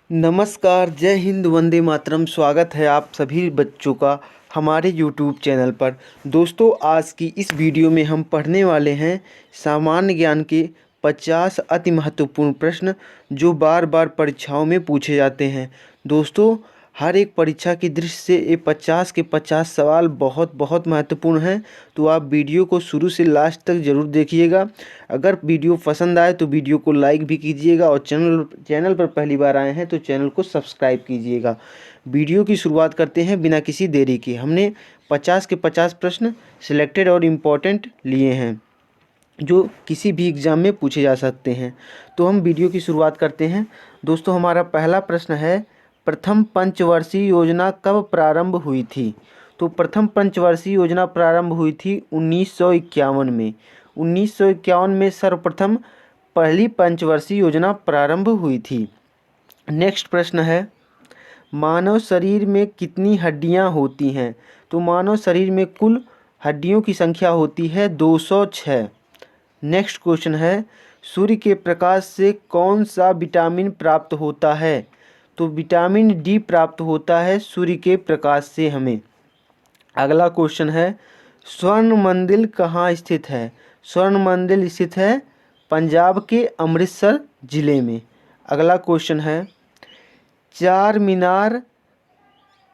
नमस्कार, जय हिंद, वंदे मातरम। स्वागत है आप सभी बच्चों का हमारे यूट्यूब चैनल पर। दोस्तों, आज की इस वीडियो में हम पढ़ने वाले हैं सामान्य ज्ञान के 50 अति महत्वपूर्ण प्रश्न जो बार बार परीक्षाओं में पूछे जाते हैं। दोस्तों, हर एक परीक्षा की दृष्टि से ये 50 के 50 सवाल बहुत बहुत महत्वपूर्ण हैं, तो आप वीडियो को शुरू से लास्ट तक ज़रूर देखिएगा। अगर वीडियो पसंद आए तो वीडियो को लाइक भी कीजिएगा और चैनल पर पहली बार आए हैं तो चैनल को सब्सक्राइब कीजिएगा। वीडियो की शुरुआत करते हैं बिना किसी देरी के। हमने 50 के 50 प्रश्न सिलेक्टेड और इम्पोर्टेंट लिए हैं जो किसी भी एग्ज़ाम में पूछे जा सकते हैं। तो हम वीडियो की शुरुआत करते हैं। दोस्तों, हमारा पहला प्रश्न है, प्रथम पंचवर्षीय योजना कब प्रारंभ हुई थी? तो प्रथम पंचवर्षीय योजना प्रारंभ हुई थी 1951 में। 1951 में सर्वप्रथम पहली पंचवर्षीय योजना प्रारंभ हुई थी। नेक्स्ट प्रश्न है, मानव शरीर में कितनी हड्डियां होती हैं? तो मानव शरीर में कुल हड्डियों की संख्या होती है 206। नेक्स्ट क्वेश्चन है, सूर्य के प्रकाश से कौन सा विटामिन प्राप्त होता है? तो विटामिन डी प्राप्त होता है सूर्य के प्रकाश से हमें। अगला क्वेश्चन है, स्वर्ण मंदिर कहाँ स्थित है? स्वर्ण मंदिर स्थित है पंजाब के अमृतसर ज़िले में। अगला क्वेश्चन है, चार मीनार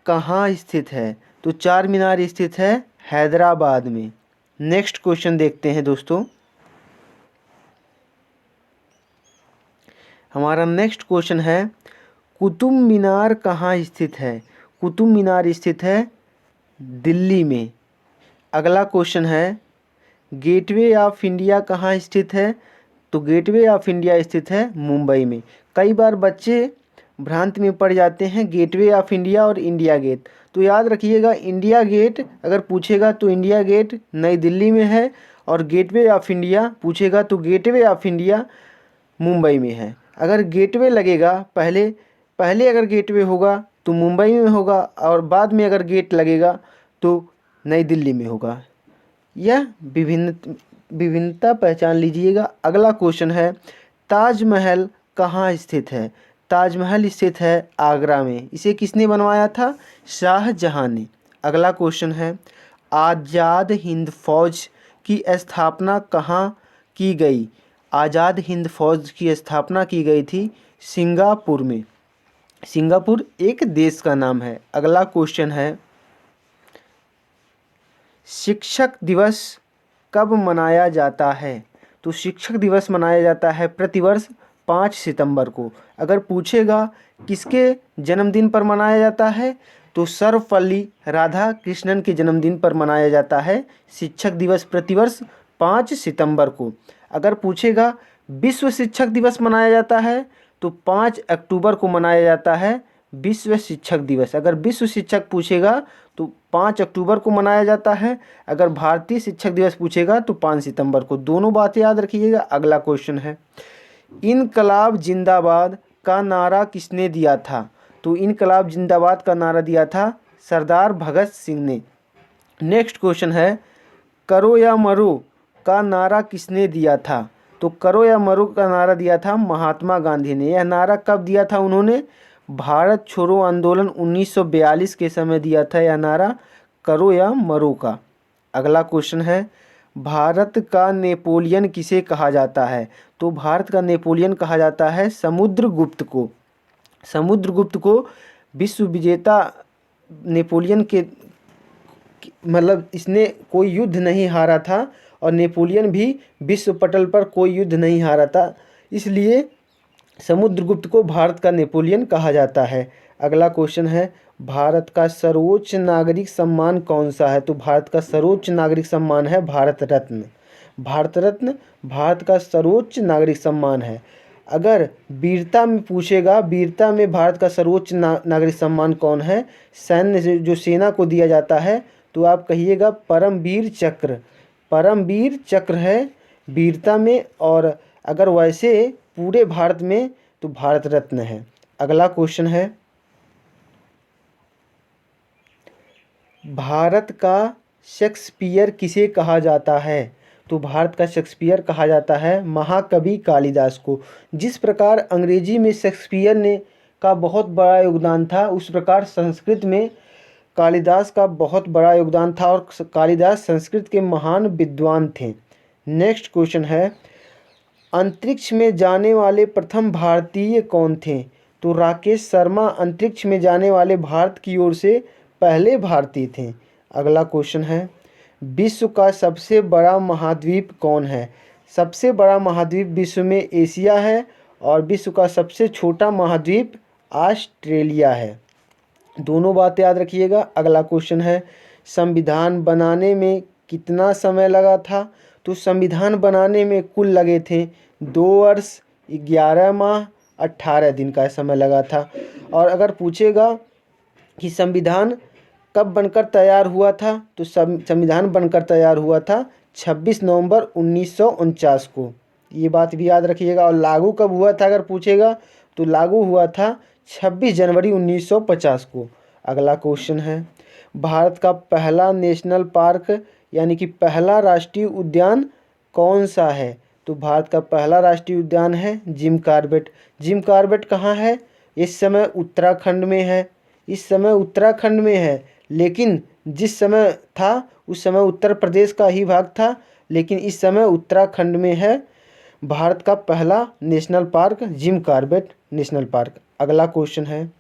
कहाँ स्थित है? तो चार मीनार स्थित है हैदराबाद में। नेक्स्ट क्वेश्चन देखते हैं दोस्तों। हमारा नेक्स्ट क्वेश्चन है, कुतुब मीनार कहाँ स्थित है? कुतुब मीनार स्थित है दिल्ली में। अगला क्वेश्चन है, गेटवे ऑफ इंडिया कहाँ स्थित है? तो गेटवे ऑफ इंडिया स्थित है मुंबई में। कई बार बच्चे भ्रांति में पड़ जाते हैं गेटवे ऑफ इंडिया और इंडिया गेट। तो याद रखिएगा, इंडिया गेट अगर पूछेगा तो इंडिया गेट नई दिल्ली में है, और गेटवे ऑफ इंडिया पूछेगा तो गेटवे ऑफ इंडिया मुंबई में है। अगर गेटवे लगेगा पहले पहले अगर गेटवे होगा तो मुंबई में होगा, और बाद में अगर गेट लगेगा तो नई दिल्ली में होगा। यह विभिन्नता पहचान लीजिएगा। अगला क्वेश्चन है, ताजमहल कहाँ स्थित है? ताजमहल स्थित है आगरा में। इसे किसने बनवाया था? शाहजहां ने। अगला क्वेश्चन है, आज़ाद हिंद फौज की स्थापना कहाँ की गई? आज़ाद हिंद फौज की स्थापना की गई थी सिंगापुर में। सिंगापुर एक देश का नाम है। अगला क्वेश्चन है, शिक्षक दिवस कब मनाया जाता है? तो शिक्षक दिवस मनाया जाता है प्रतिवर्ष 5 सितंबर को। अगर पूछेगा किसके जन्मदिन पर मनाया जाता है, तो सर्वपल्ली राधाकृष्णन के जन्मदिन पर मनाया जाता है शिक्षक दिवस प्रतिवर्ष 5 सितंबर को। अगर पूछेगा विश्व शिक्षक दिवस मनाया जाता है, तो 5 अक्टूबर को मनाया जाता है विश्व शिक्षक दिवस। अगर विश्व शिक्षक पूछेगा तो 5 अक्टूबर को मनाया जाता है। अगर भारतीय शिक्षक दिवस पूछेगा तो 5 सितंबर को। दोनों बातें याद रखिएगा। अगला क्वेश्चन है, इनकलाब जिंदाबाद का नारा किसने दिया था? तो इनकलाब जिंदाबाद का नारा दिया था सरदार भगत सिंह ने। नेक्स्ट क्वेश्चन है, करो या मरो का नारा किसने दिया था? तो करो या मरो का नारा दिया था महात्मा गांधी ने। यह नारा कब दिया था उन्होंने? भारत छोड़ो आंदोलन 1942 के समय दिया था यह नारा, करो या मरो का। अगला क्वेश्चन है, भारत का नेपोलियन किसे कहा जाता है? तो भारत का नेपोलियन कहा जाता है समुद्रगुप्त को। समुद्रगुप्त को विश्व विजेता नेपोलियन के मतलब इसने कोई युद्ध नहीं हारा था, और नेपोलियन भी विश्व पटल पर कोई युद्ध नहीं हारा था, इसलिए समुद्रगुप्त को भारत का नेपोलियन कहा जाता है। अगला क्वेश्चन है, भारत का सर्वोच्च नागरिक सम्मान कौन सा है? तो भारत का सर्वोच्च नागरिक सम्मान है भारत रत्न। भारत रत्न भारत का सर्वोच्च नागरिक सम्मान है। अगर वीरता में पूछेगा, वीरता में भारत का सर्वोच्च नागरिक सम्मान कौन है? सैन्य जो सेना को दिया जाता है, तो आप कहिएगा परमवीर चक्र। परमवीर चक्र है वीरता में, और अगर वैसे पूरे भारत में तो भारत रत्न है। अगला क्वेश्चन है, भारत का शेक्सपियर किसे कहा जाता है? तो भारत का शेक्सपियर कहा जाता है महाकवि कालिदास को। जिस प्रकार अंग्रेजी में शेक्सपियर ने का बहुत बड़ा योगदान था, उस प्रकार संस्कृत में कालिदास का बहुत बड़ा योगदान था और कालिदास संस्कृत के महान विद्वान थे। नेक्स्ट क्वेश्चन है, अंतरिक्ष में जाने वाले प्रथम भारतीय कौन थे? तो राकेश शर्मा अंतरिक्ष में जाने वाले भारत की ओर से पहले भारतीय थे। अगला क्वेश्चन है, विश्व का सबसे बड़ा महाद्वीप कौन है? सबसे बड़ा महाद्वीप विश्व में एशिया है और विश्व का सबसे छोटा महाद्वीप ऑस्ट्रेलिया है। दोनों बात याद रखिएगा। अगला क्वेश्चन है, संविधान बनाने में कितना समय लगा था? तो संविधान बनाने में कुल लगे थे 2 वर्ष 11 माह 18 दिन का समय लगा था। और अगर पूछेगा कि संविधान कब बनकर तैयार हुआ था, तो संविधान बनकर तैयार हुआ था 26 नवंबर 1949 को। ये बात भी याद रखिएगा। और लागू कब हुआ था अगर पूछेगा, तो लागू हुआ था 26 जनवरी 1950 को। अगला क्वेश्चन है, भारत का पहला नेशनल पार्क यानी कि पहला राष्ट्रीय उद्यान कौन सा है? तो भारत का पहला राष्ट्रीय उद्यान है जिम कॉर्बेट। जिम कॉर्बेट कहाँ है? इस समय उत्तराखंड में है। इस समय उत्तराखंड में है, लेकिन जिस समय था उस समय उत्तर प्रदेश का ही भाग था, लेकिन इस समय उत्तराखंड में है भारत का पहला national park Jim Corbett national park. अगला क्वेश्चन है,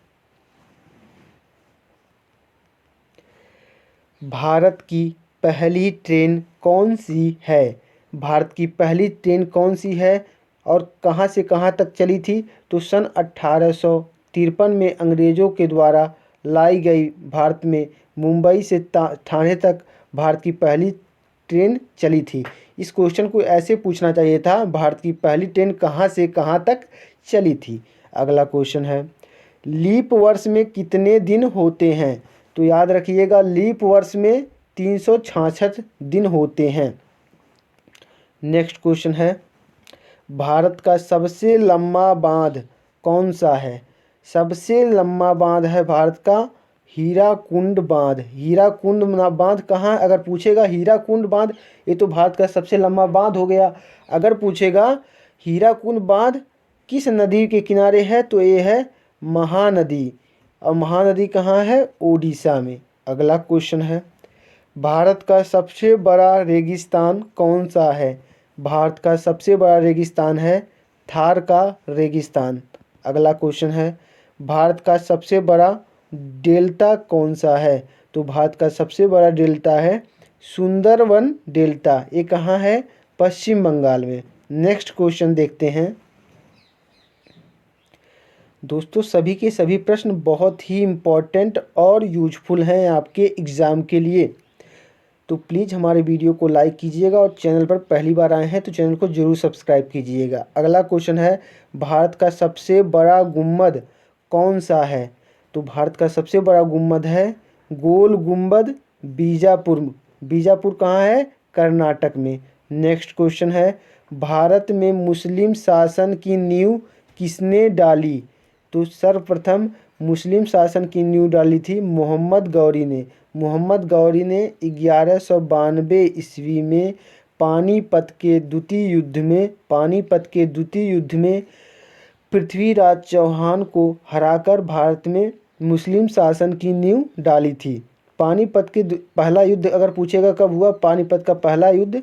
भारत की पहली ट्रेन कौन सी है? भारत की पहली ट्रेन कौन सी है और कहाँ से कहाँ तक चली थी? तो सन 1853 में अंग्रेज़ों के द्वारा लाई गई भारत में मुंबई से ठाणे तक भारत की पहली ट्रेन चली थी। इस क्वेश्चन को ऐसे पूछना चाहिए था, भारत की पहली ट्रेन कहाँ से कहाँ तक चली थी। अगला क्वेश्चन है, लीप वर्ष में कितने दिन होते हैं? तो याद रखिएगा, लीप वर्ष में 366 दिन होते हैं। नेक्स्ट क्वेश्चन है, भारत का सबसे लंबा बांध कौन सा है? सबसे लंबा बांध है भारत का हीराकुंड बांध। हीराकुंड बांध कहाँ अगर पूछेगा, हीराकुंड बांध ये तो भारत का सबसे लंबा बांध हो गया। अगर पूछेगा हीराकुंड बांध किस नदी के किनारे है, तो ये है महानदी। और महानदी कहाँ है? ओडिशा में। अगला क्वेश्चन है, भारत का सबसे बड़ा रेगिस्तान कौन सा है? भारत का सबसे बड़ा रेगिस्तान है थार का रेगिस्तान। अगला क्वेश्चन है, भारत का सबसे बड़ा डेल्टा कौन सा है? तो भारत का सबसे बड़ा डेल्टा है सुंदरवन डेल्टा। ये कहाँ है? पश्चिम बंगाल में। नेक्स्ट क्वेश्चन देखते हैं। दोस्तों, सभी के सभी प्रश्न बहुत ही इम्पोर्टेंट और यूजफुल हैं आपके एग्ज़ाम के लिए, तो प्लीज़ हमारे वीडियो को लाइक कीजिएगा और चैनल पर पहली बार आए हैं तो चैनल को ज़रूर सब्सक्राइब कीजिएगा। अगला क्वेश्चन है, भारत का सबसे बड़ा गुम्बद कौन सा है? तो भारत का सबसे बड़ा गुम्बद है गोल गुम्बद बीजापुर। बीजापुर कहाँ है? कर्नाटक में। नेक्स्ट क्वेश्चन है, भारत में मुस्लिम शासन की नींव किसने डाली? तो सर्वप्रथम मुस्लिम शासन की नींव डाली थी मोहम्मद गौरी ने। मोहम्मद गौरी ने 1192 ईस्वी में पानीपत के द्वितीय युद्ध में पृथ्वीराज चौहान को हराकर भारत में मुस्लिम शासन की नींव डाली थी। पानीपत के पहला युद्ध अगर पूछेगा कब हुआ, पानीपत का पहला युद्ध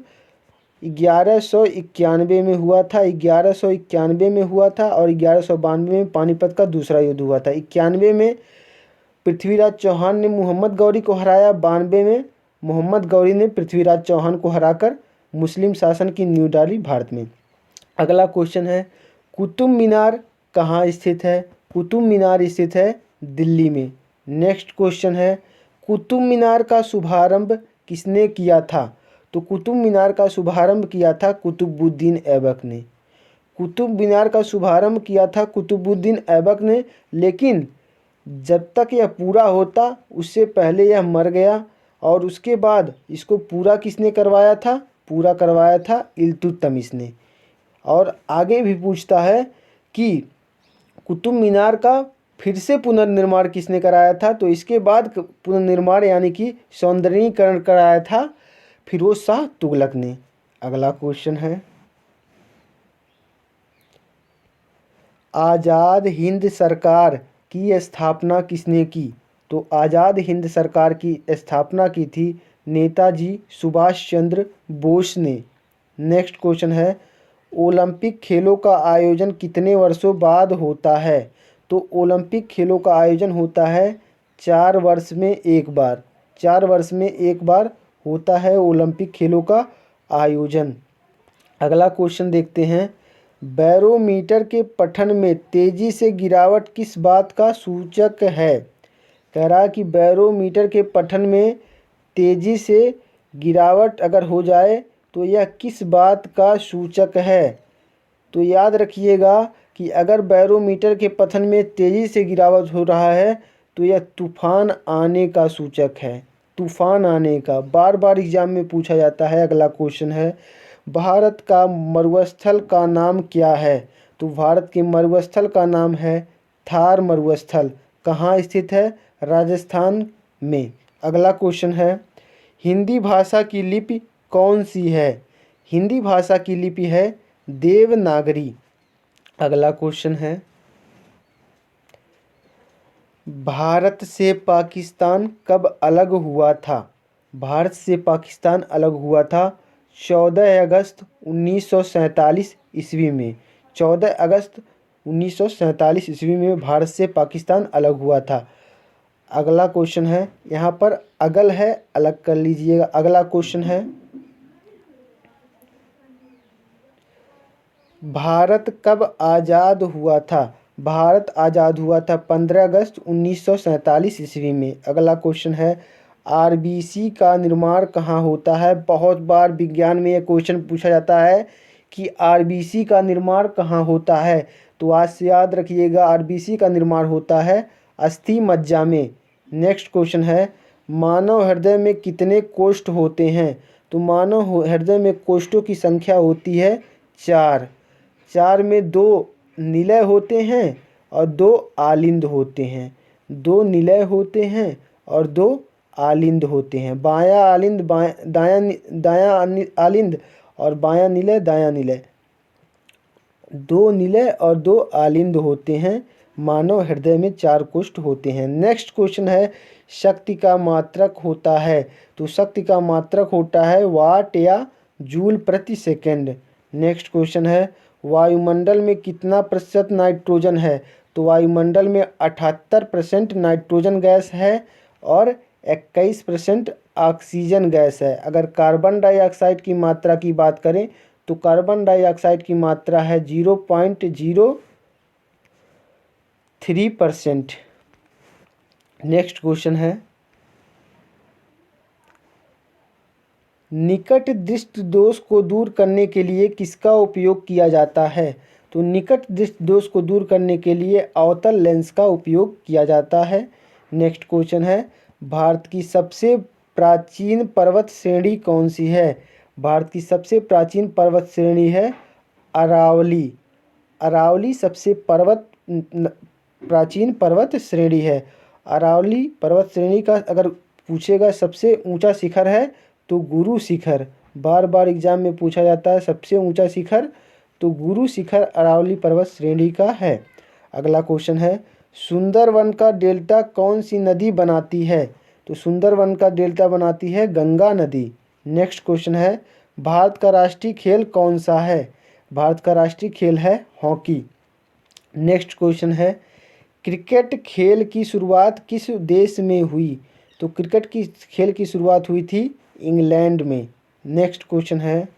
1191 में हुआ था। 1191 में हुआ था और 1192 में पानीपत का दूसरा युद्ध हुआ था। 91 में पृथ्वीराज चौहान ने मोहम्मद गौरी को हराया। 92 में मोहम्मद गौरी ने पृथ्वीराज चौहान को हराकर मुस्लिम शासन की नींव डाली भारत में। अगला क्वेश्चन है, कुतुब मीनार कहाँ स्थित है? कुतुब मीनार स्थित है दिल्ली में। नेक्स्ट क्वेश्चन है, कुतुब मीनार का शुभारंभ किसने किया था? तो कुतुब मीनार का शुभारंभ किया था कुतुबुद्दीन ऐबक ने। कुतुब मीनार का शुभारंभ किया था कुतुबुद्दीन ऐबक ने, लेकिन जब तक यह पूरा होता उससे पहले यह मर गया। और उसके बाद इसको पूरा किसने करवाया था? पूरा करवाया था इल्तुतमिश ने। और आगे भी पूछता है कि कुतुब मीनार का फिर से पुनर्निर्माण किसने कराया था? तो इसके बाद पुनर्निर्माण यानी कि सौंदर्यीकरण कराया था फिरोज शाह तुगलक ने। अगला क्वेश्चन है, आज़ाद हिंद सरकार की स्थापना किसने की? तो आज़ाद हिंद सरकार की स्थापना की थी नेताजी सुभाष चंद्र बोस ने। नेक्स्ट क्वेश्चन है, ओलंपिक खेलों का आयोजन कितने वर्षों बाद होता है? तो ओलंपिक खेलों का आयोजन होता है 4 वर्ष में एक बार। 4 वर्ष में एक बार होता है ओलंपिक खेलों का आयोजन। अगला क्वेश्चन देखते हैं, बैरोमीटर के पठन में तेजी से गिरावट किस बात का सूचक है? कह रहा है कि बैरोमीटर के पठन में तेजी से गिरावट अगर हो जाए तो यह किस बात का सूचक है? तो याद रखिएगा कि अगर बैरोमीटर के पठन में तेजी से गिरावट हो रहा है तो यह तूफान आने का सूचक है, तूफान आने का। बार बार एग्जाम में पूछा जाता है। अगला क्वेश्चन है, भारत का मरुस्थल का नाम क्या है? तो भारत के मरुस्थल का नाम है थार मरुस्थल। कहाँ स्थित है? राजस्थान में। अगला क्वेश्चन है, हिंदी भाषा की लिपि कौन सी है? हिंदी भाषा की लिपि है देवनागरी। अगला क्वेश्चन है, भारत से पाकिस्तान कब अलग हुआ था? भारत से पाकिस्तान अलग हुआ था 14 अगस्त 1947 ईस्वी में। 14 अगस्त 1947 ईस्वी में भारत से पाकिस्तान अलग हुआ था। अगला क्वेश्चन है, यहाँ पर अगल है, अलग कर लीजिएगा। अगला क्वेश्चन है, भारत कब आज़ाद हुआ था? भारत आज़ाद हुआ था 15 अगस्त 1947 ईस्वी में। अगला क्वेश्चन है, आरबीसी का निर्माण कहाँ होता है? बहुत बार विज्ञान में यह क्वेश्चन पूछा जाता है कि आरबीसी का निर्माण कहाँ होता है। तो आज से याद रखिएगा, आरबीसी का निर्माण होता है अस्थि मज्जा में। नेक्स्ट क्वेश्चन है, मानव हृदय में कितने कोष्ठ होते हैं? तो मानव हृदय में कोष्ठों की संख्या होती है 4। 4 में 2 निलय होते हैं और 2 आलिंद होते हैं। 2 निलय होते हैं और 2 आलिंद होते हैं। बायां आलिंद दायां आलिंद और बायां निलय दायां निलय। 2 निलय और 2 आलिंद होते हैं। मानव हृदय में 4 कोष्ठ होते हैं। नेक्स्ट क्वेश्चन है, शक्ति का मात्रक होता है? तो शक्ति का मात्रक होता है वाट या जूल प्रति सेकंड। नेक्स्ट क्वेश्चन है, वायुमंडल में कितना प्रतिशत नाइट्रोजन है? तो वायुमंडल में 78% नाइट्रोजन गैस है और 21% ऑक्सीजन गैस है। अगर कार्बन डाइऑक्साइड की मात्रा की बात करें तो कार्बन डाइऑक्साइड की मात्रा है 0.03%। नेक्स्ट क्वेश्चन है, निकट दृष्टि दोष को दूर करने के लिए किसका उपयोग किया जाता है? तो निकट दृष्टि दोष को दूर करने के लिए अवतल लेंस का उपयोग किया जाता है। नेक्स्ट क्वेश्चन है, भारत की सबसे प्राचीन पर्वत श्रेणी कौन सी है? भारत की सबसे प्राचीन पर्वत श्रेणी है अरावली। अरावली सबसे प्राचीन पर्वत श्रेणी है। अरावली पर्वत श्रेणी का अगर पूछेगा सबसे ऊंचा शिखर है तो गुरु शिखर। बार बार एग्जाम में पूछा जाता है सबसे ऊंचा शिखर, तो गुरु शिखर अरावली पर्वत श्रेणी का है। अगला क्वेश्चन है, सुंदरवन का डेल्टा कौन सी नदी बनाती है? तो सुंदरवन का डेल्टा बनाती है गंगा नदी। नेक्स्ट क्वेश्चन है, भारत का राष्ट्रीय खेल कौन सा है? भारत का राष्ट्रीय खेल है हॉकी। नेक्स्ट क्वेश्चन है, क्रिकेट खेल की शुरुआत किस देश में हुई? तो क्रिकेट की खेल की शुरुआत हुई थी इंग्लैंड में। नेक्स्ट क्वेश्चन है,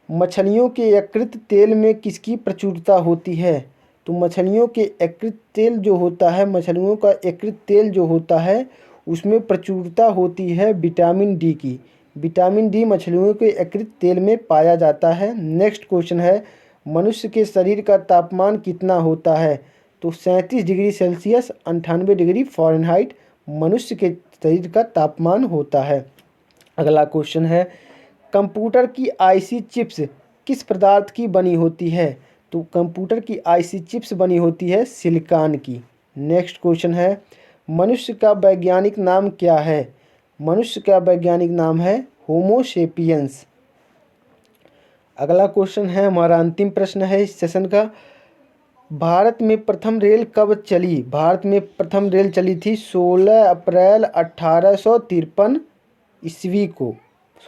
मछलियों के यकृत तेल में किसकी प्रचुरता होती है? तो मछलियों के यकृत तेल जो होता है, मछलियों का यकृत तेल जो होता है उसमें प्रचुरता होती है विटामिन डी की। विटामिन डी मछलियों के यकृत तेल में पाया जाता है। नेक्स्ट क्वेश्चन है, मनुष्य के शरीर का तापमान कितना होता है? तो 37 डिग्री सेल्सियस 98 डिग्री फ़ारेनहाइट मनुष्य के शरीर का तापमान होता है। अगला क्वेश्चन है, कंप्यूटर की आईसी चिप्स किस पदार्थ की बनी होती है? तो कंप्यूटर की आईसी चिप्स बनी होती है सिलिकॉन की। नेक्स्ट क्वेश्चन है, मनुष्य का वैज्ञानिक नाम क्या है? मनुष्य का वैज्ञानिक नाम है होमो सेपियंस। अगला क्वेश्चन है, हमारा अंतिम प्रश्न है इस सेशन का, भारत में प्रथम रेल कब चली? भारत में प्रथम रेल चली थी 16 अप्रैल 1853 ईस्वी को।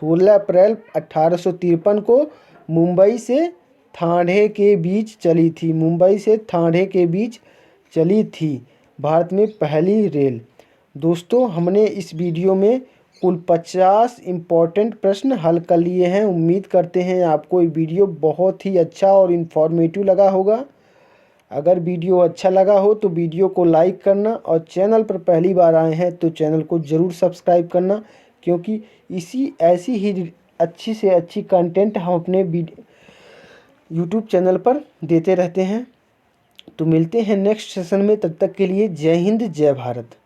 16 अप्रैल 1853 को मुंबई से ठाणे के बीच चली थी। मुंबई से ठाणे के बीच चली थी भारत में पहली रेल। दोस्तों, हमने इस वीडियो में कुल 50 इम्पॉर्टेंट प्रश्न हल कर लिए हैं। उम्मीद करते हैं आपको ये वीडियो बहुत ही अच्छा और इन्फॉर्मेटिव लगा होगा। अगर वीडियो अच्छा लगा हो तो वीडियो को लाइक करना और चैनल पर पहली बार आए हैं तो चैनल को ज़रूर सब्सक्राइब करना, क्योंकि ऐसी ही अच्छी से अच्छी कंटेंट हम अपने यूट्यूब चैनल पर देते रहते हैं। तो मिलते हैं नेक्स्ट सेशन में, तब तक के लिए जय हिंद जय भारत।